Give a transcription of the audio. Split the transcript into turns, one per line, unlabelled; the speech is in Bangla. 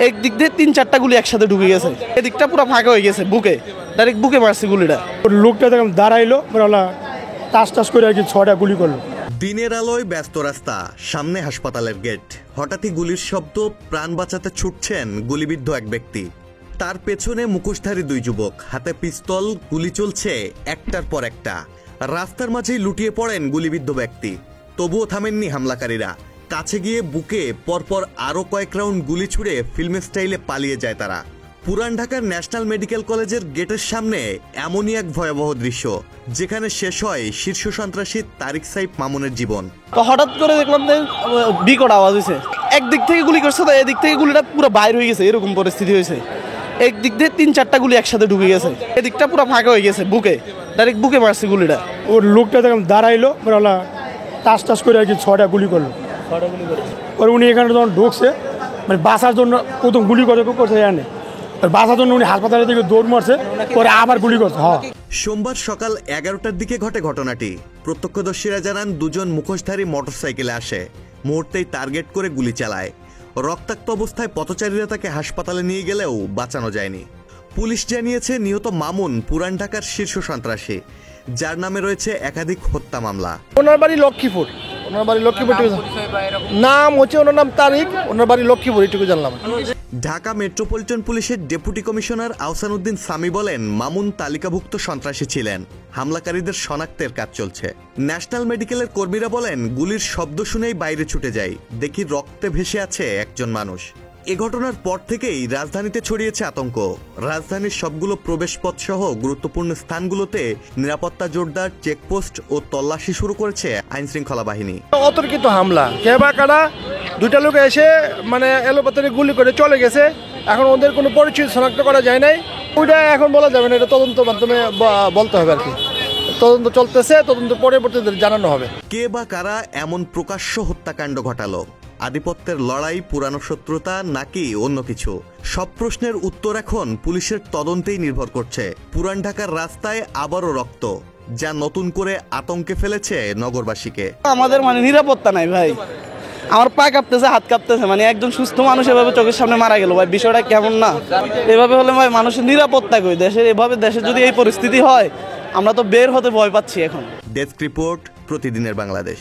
একদিক দিয়ে ৩-৪টা গুলি একসাথে ঢুকে গেছে, এদিকটা পুরো ফাঁকা হয়ে গেছে, বুকে ডাইরেক্ট বুকে মারছে গুলিটা।
লোকটা দেখলাম দাঁড়াইলো, টাস টাস করে আর কি 6টা গুলি করলো।
দিনের আলোয় ব্যস্ত রাস্তা, সামনে হাসপাতালের গেট। হঠাৎই গুলির শব্দ, প্রাণ বাঁচাতে ছুটছেন গুলিবিদ্ধ এক ব্যক্তি। তার পেছনে মুখোশধারী 2 যুবক, হাতে পিস্তল, গুলি চলছে একটার পর একটা। রাস্তার মাঝেই লুটিয়ে পড়েন গুলিবিদ্ধ ব্যক্তি। তবুও থামেননি হামলাকারীরা। কাছে গিয়ে বুকে পরপর আরও কয়েক রাউন্ড গুলি ছুড়ে ফিল্ম স্টাইলে পালিয়ে যায় তারা। পুরান ঢাকার ন্যাশনাল মেডিকেল কলেজের গেটের সামনে এমনই এক ভয়াবহ দৃশ্য, যেখানে শেষ হয় শীর্ষ সন্ত্রাসী তারিক সাইফ মামুনের জীবন।
তো হঠাৎ করে দেখলাম যে বিকট আওয়াজ হয়েছে, একদিক থেকে গুলি করছে, তো এদিক থেকে গুলিটা পুরো বাইর হয়ে গেছে, এরকম পরিস্থিতি হয়েছে। একদিক দিয়ে 3-4টা গুলি একসাথে ঢুকে গেছে, এদিকটা পুরো ফাঁকা হয়ে গেছে, বুকে ডাইরেক্ট বুকে মারছে গুলিটা।
লোকটা দেখলাম দাঁড়াইলো, টাস টাস করে আর কি 6টা গুলি করলো। উনি এখানে যখন ঢুকছে, বাঁচার জন্য প্রথম গুলি করছে এখানে, বাঁচার জন্য উনি হাসপাতালে থেকে দৌড় মারছে, পরে আবার গুলি করছে।
সোমবার সকাল 11টার দিকে ঘটে ঘটনাটি। প্রত্যক্ষদর্শীরা জানান 2 জন মুখোশধারী মোটরসাইকেলে আসে, মুহূর্তেই টার্গেট করে গুলি চালায়। রক্তাক্ত অবস্থায় পথচারীরা তাকে হাসপাতালে নিয়ে গেলেও বাঁচানো যায়নি। পুলিশ জানিয়েছে নিহত মামুন পুরান ঢাকার শীর্ষ সন্ত্রাসী, যার নামে রয়েছে একাধিক হত্যা মামলা।
ওনার বাড়ি লক্ষ্মীপুর, নাম হচ্ছে, ওনার নাম তারিক, ওনার বাড়ি লক্ষ্মীপুর, এটুকু জানলাম।
ঢাকা মেট্রোপলিটন পুলিশের ডেপুটি কমিশনার আহসান উদ্দিন সামি বলেন, মামুন তালিকাভুক্ত সন্ত্রাসী ছিলেন। হামলাকারীদের শনাক্তের কাজ চলছে। ন্যাশনাল মেডিকেলের কর্মীরা বলেন, গুলির শব্দ শুনেই বাইরে ছুটে যাই, দেখি রক্তে ভেসে আছে একজন মানুষ। এ ঘটনার পর থেকেই রাজধানীতে ছড়িয়েছে আতঙ্ক। রাজধানীর সবগুলো প্রবেশপথ সহ গুরুত্বপূর্ণ স্থানগুলোতে নিরাপত্তা জোরদার, চেকপোস্ট ও তল্লাশি শুরু করেছে আইনশৃঙ্খলা বাহিনী।
অতর্কিত হামলা, কে বা কারা, 2টা লোক এসে এলোপাতারি গুলি করে চলে গেছে। এখন ওদের কোনো পরিচয় শনাক্ত করা যায় নাই, ওইটা এখন বলা যাবে না, এটা তদন্ত মাধ্যমে বলতে হবে আর কি। তদন্ত চলতেছে, তদন্ত পরবর্তীতে জানানো হবে।
কে বা কারা এমন প্রকাশ্য হত্যাকাণ্ড ঘটালো? আধিপত্যের লড়াই, পুরানো শত্রুতা, নাকি অন্য কিছু? সব প্রশ্নের উত্তর এখন পুলিশের তদন্তেই নির্ভর করছে। পুরান ঢাকার রাস্তায় আবারও রক্ত, যা নতুন করে আতঙ্কে ফেলেছে নগরবাসীকে।
আমাদের নিরাপত্তা নাই ভাই, আমার পা কাঁপতেছে, হাত কাঁপতেছে, একজন সুস্থ মানুষ এভাবে চোখের সামনে মারা গেল ভাই, বিষয়টা কেমন না? এভাবে হলে ভাই মানুষের নিরাপত্তা কই? দেশের যদি এই পরিস্থিতি হয়, আমরা তো বের হতে ভয় পাচ্ছি এখন।
ডেস্ক রিপোর্ট, প্রতিদিনের বাংলাদেশ।